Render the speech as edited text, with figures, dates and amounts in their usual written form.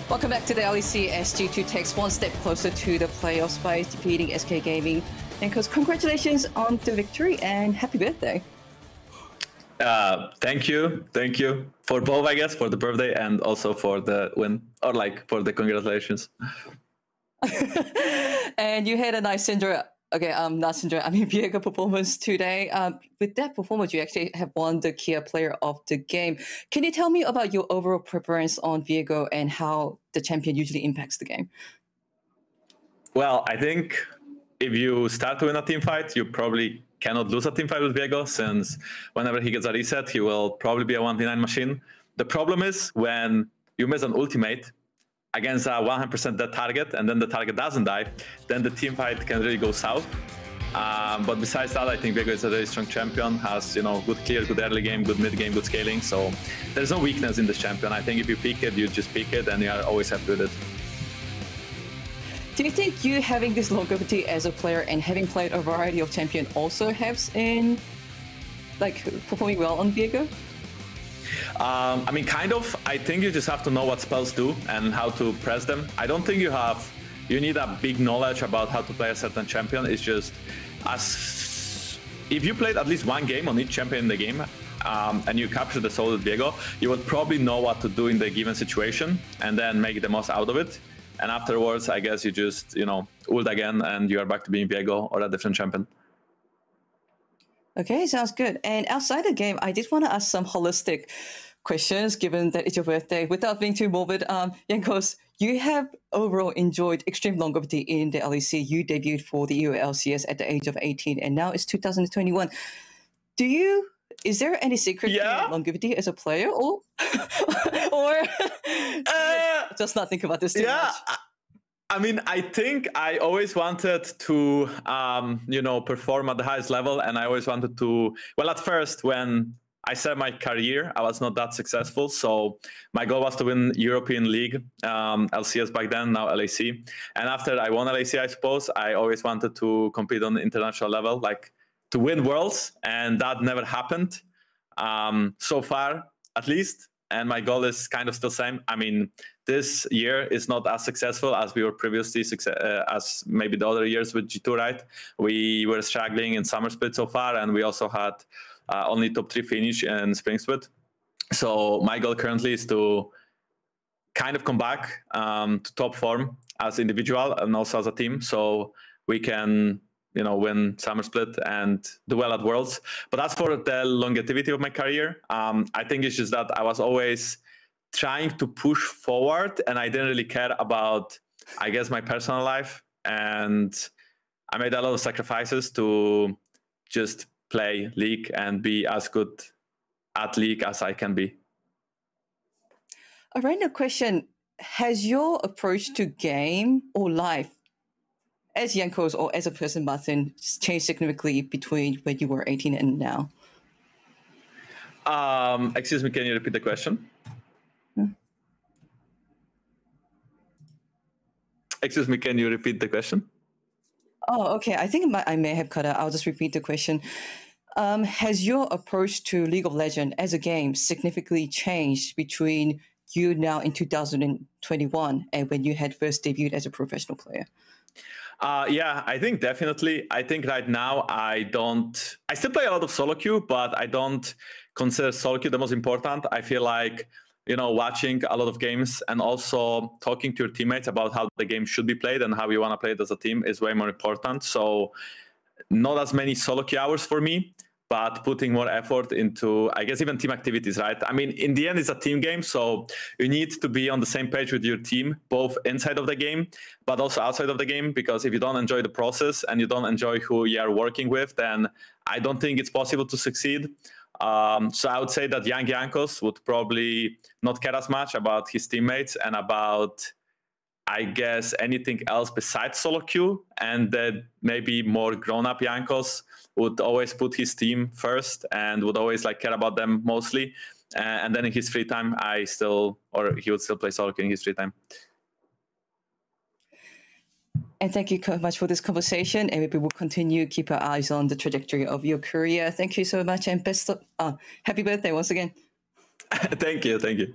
Welcome back to the LEC as G2 takes one step closer to the playoffs by defeating SK Gaming. Jankos, congratulations on the victory and happy birthday. Thank you for both, I guess, for the birthday and also for the win, or like for the congratulations. And you had a nice Viego performance today. With that performance, you actually have won the Kia Player of the Game. Can you tell me about your overall preference on Viego and how the champion usually impacts the game? Well, I think if you start to win a team fight, you probably cannot lose a team fight with Viego, since whenever he gets a reset, he will probably be a 1v9 machine. The problem is when you miss an ultimate against a 100% dead target, and then the target doesn't die, then the team fight can really go south. But besides that, I think Viego is a very strong champion, has good clear, good early game, good mid game, good scaling. So there's no weakness in this champion. I think if you pick it, you just pick it, and you are always happy with it. Do you think you having this longevity as a player and having played a variety of champion also helps in performing well on Viego? I mean, kind of. I think you just have to know what spells do and how to press them. I don't think you need a big knowledge about how to play a certain champion. It's just if you played at least one game on each champion in the game and you capture the soul with Viego, you would probably know what to do in the given situation and then make the most out of it. And afterwards, I guess you just, ult again and you are back to being Viego or a different champion. Okay, sounds good. And outside the game, I did want to ask some holistic questions, given that it's your birthday. Without being too morbid, Jankos, you have overall enjoyed extreme longevity in the LEC. You debuted for the EU LCS at the age of 18, and now it's 2021. Is there any secret to your longevity as a player, or just not think about this too much? I mean, I think I always wanted to, perform at the highest level, and I always wanted to. Well, at first, when I started my career, I was not that successful, so my goal was to win European League, LCS back then, now LEC. And after I won LEC, I suppose, I always wanted to compete on the international level, like to win Worlds, and that never happened so far, at least. And my goal is kind of still the same. I mean, this year is not as successful as we were previously, as maybe the other years with G2, right? We were struggling in Summer Split so far, and we also had only top 3 finish in Spring Split. So my goal currently is to kind of come back to top form as individual and also as a team, so we can win Summer Split and do well at Worlds. But as for the longevity of my career, I think it's just that I was always trying to push forward, and I didn't really care about, I guess, my personal life. And I made a lot of sacrifices to just play League and be as good at League as I can be. A random question. Has your approach to game or life as Jankos or as a person, Martin, changed significantly between when you were 18 and now? Excuse me, can you repeat the question? Excuse me, can you repeat the question? Oh, okay. I think I may have cut out. I'll just repeat the question. Has your approach to League of Legends as a game significantly changed between you now in 2021 and when you had first debuted as a professional player? Yeah, I think definitely. I think right now I still play a lot of solo queue, but I don't consider solo queue the most important. I feel like, watching a lot of games and also talking to your teammates about how the game should be played and how you want to play it as a team is way more important. So not as many solo queue hours for me, but putting more effort into, I guess, even team activities, right? I mean, in the end, it's a team game, so you need to be on the same page with your team, both inside of the game, but also outside of the game, because if you don't enjoy the process and you don't enjoy who you are working with, then I don't think it's possible to succeed. So I would say that young Jankos would probably not care as much about his teammates and about, I guess, anything else besides solo queue, and that maybe more grown-up Jankos would always put his team first and would always care about them mostly. And then in his free time, he would still play solo queue in his free time. And thank you so much for this conversation. And maybe we'll continue, keep our eyes on the trajectory of your career. Thank you so much, and best of happy birthday once again. Thank you.